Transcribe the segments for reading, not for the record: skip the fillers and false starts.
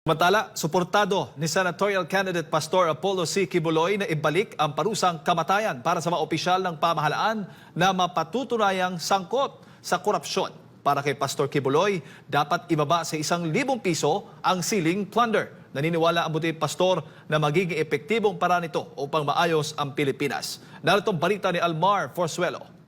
Samantala, suportado ni senatorial candidate Pastor Apollo C. Quiboloy na ibalik ang parusang kamatayan para sa mga opisyal ng pamahalaan na mapatutunayang sangkot sa korupsyon. Para kay Pastor Quiboloy, dapat ibaba sa 1,000 piso ang ceiling plunder. Naniniwala ang buti pastor na magiging epektibong paraan nito upang maayos ang Pilipinas. Narito ang balita ni Almar Forzuelo.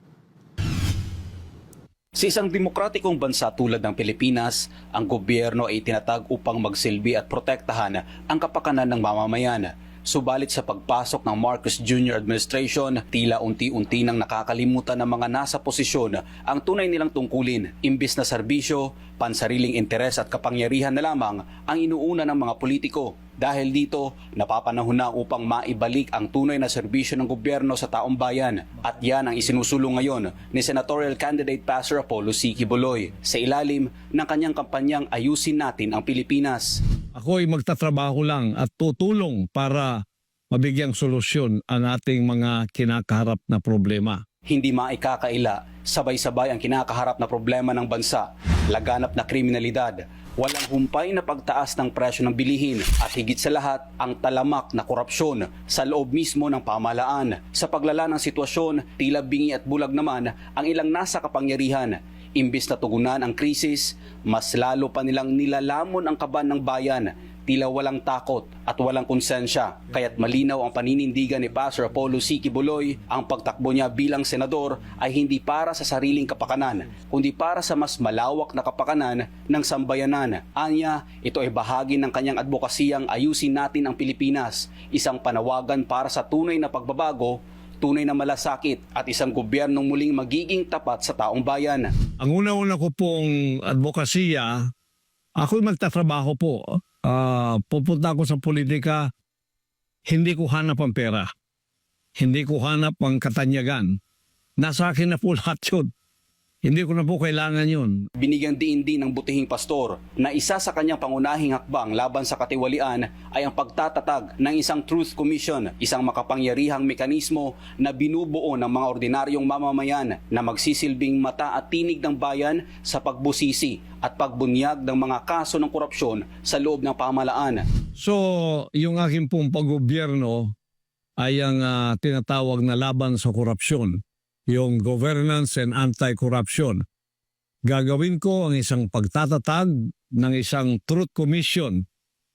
Sa isang demokratikong bansa tulad ng Pilipinas, ang gobyerno ay tinatag upang magsilbi at protektahan ang kapakanan ng mamamayan. Subalit sa pagpasok ng Marcos Jr. administration, tila unti-unti nang nakakalimutan ng mga nasa posisyon ang tunay nilang tungkulin. Imbis na serbisyo, pansariling interes at kapangyarihan na lamang ang inuuna ng mga politiko. Dahil dito, napapanahon na upang maibalik ang tunay na serbisyo ng gobyerno sa taong bayan. At yan ang isinusulong ngayon ni senatorial candidate Pastor Apollo C. Quiboloy sa ilalim ng kanyang kampanyang Ayusin Natin ang Pilipinas. Ako ay magtatrabaho lang at tutulong para mabigyang solusyon ang ating mga kinakaharap na problema. Hindi maikakaila, sabay-sabay ang kinakaharap na problema ng bansa, laganap na kriminalidad, walang humpay na pagtaas ng presyo ng bilihin at higit sa lahat ang talamak na korupsyon sa loob mismo ng pamahalaan. Sa paglala ng sitwasyon, tila bingi at bulag naman ang ilang nasa kapangyarihan. Imbis na tugunan ang krisis, mas lalo pa nilang nilalamon ang kaban ng bayan. Tila walang takot at walang konsensya. Kaya't malinaw ang paninindigan ni Pastor Apollo C. Quiboloy, ang pagtakbo niya bilang senador ay hindi para sa sariling kapakanan, kundi para sa mas malawak na kapakanan ng sambayanan. Anya, ito ay bahagi ng kanyang advokasiyang Ayusin Natin ang Pilipinas, isang panawagan para sa tunay na pagbabago, tunay na malasakit at isang gobyernong muling magiging tapat sa taong bayan. Ang una-una ko pong advokasya, ako'y magtatrabaho po. Pupunta ako sa politika, hindi ko hanap ang pera. Hindi ko hanap ang katanyagan. Nasa akin na po lahat yun. Hindi ko na po kailangan yun. Binigyang diin din ng butihing pastor na isa sa kanyang pangunahing hakbang laban sa katiwalian ay ang pagtatatag ng isang Truth Commission, isang makapangyarihang mekanismo na binubuo ng mga ordinaryong mamamayan na magsisilbing mata at tinig ng bayan sa pagbusisi at pagbunyag ng mga kaso ng korupsyon sa loob ng pamahalaan. So, yung aking pong paggobyerno ay ang tinatawag na laban sa korupsyon. Yung governance and anti-corruption. Gagawin ko ang isang pagtatatag ng isang Truth Commission.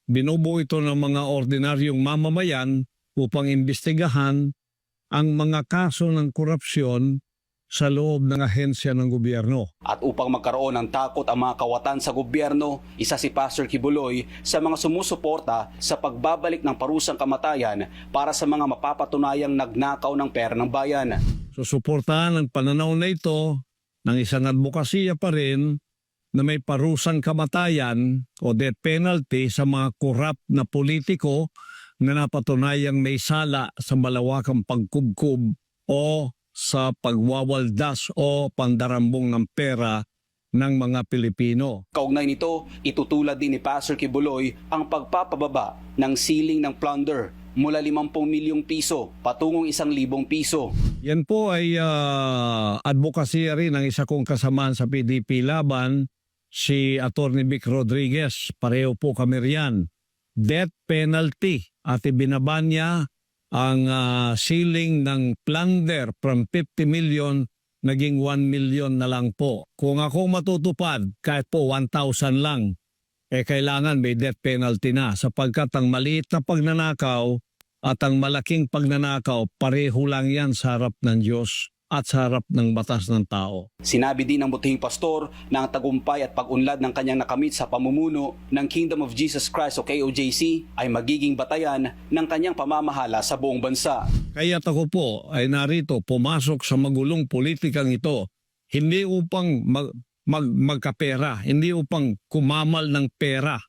Binubuo ito ng mga ordinaryong mamamayan upang imbestigahan ang mga kaso ng korupsyon sa loob ng ahensya ng gobyerno. At upang magkaroon ng takot ang mga kawatan sa gobyerno, isa si Pastor Quiboloy sa mga sumusuporta sa pagbabalik ng parusang kamatayan para sa mga mapapatunayang nagnakaw ng pera ng bayan. Susuportahan ang pananaw na ito ng isang advokasya pa rin na may parusang kamatayan o death penalty sa mga korap na politiko na napatunayang may sala sa malawakang pagkubkub o sa pagwawaldas o pandarambong ng pera ng mga Pilipino. Kaugnay nito, itutulad din ni Pastor Quiboloy ang pagpapababa ng ceiling ng plunder mula 50 milyong piso patungong 1,000 piso. Yan po ay advokasya rin ng isa kong kasamaan sa PDP laban, si Atty. Vic Rodriguez. Pareho po kami riyan. Death penalty at ibinaba niya ang ceiling ng plunder from 50 million naging 1 million na lang po. Kung ako matutupad, kahit po 1,000 lang, kailangan may death penalty na sapagkat ang maliit na pagnanakaw at ang malaking pagnanakaw, pareho lang yan sa harap ng Diyos at sa harap ng batas ng tao. Sinabi din ng butihing pastor na ang tagumpay at pag-unlad ng kanyang nakamit sa pamumuno ng Kingdom of Jesus Christ o KOJC ay magiging batayan ng kanyang pamamahala sa buong bansa. Kaya't ako po ay narito pumasok sa magulong politikang ito, hindi upang magkapera, hindi upang kumamal ng pera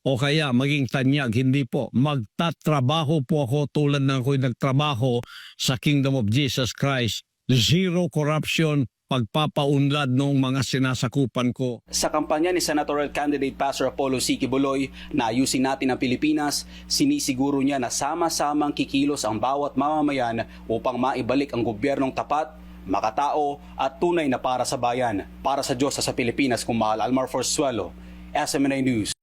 o kaya maging tanyag, hindi po. Magtatrabaho po ako tulad ng ako'y nagtrabaho sa Kingdom of Jesus Christ. Zero corruption, pagpapaunlad ng mga sinasakupan ko. Sa kampanya ni senatorial candidate Pastor Apollo C. Quiboloy na Ayusin Natin ang Pilipinas, sinisiguro niya na sama-samang kikilos ang bawat mamamayan upang maibalik ang gobyernong tapat, makatao at tunay na para sa bayan. Para sa Diyos sa Pilipinas, kung mahal, Almar Forzuelo, SMNA News.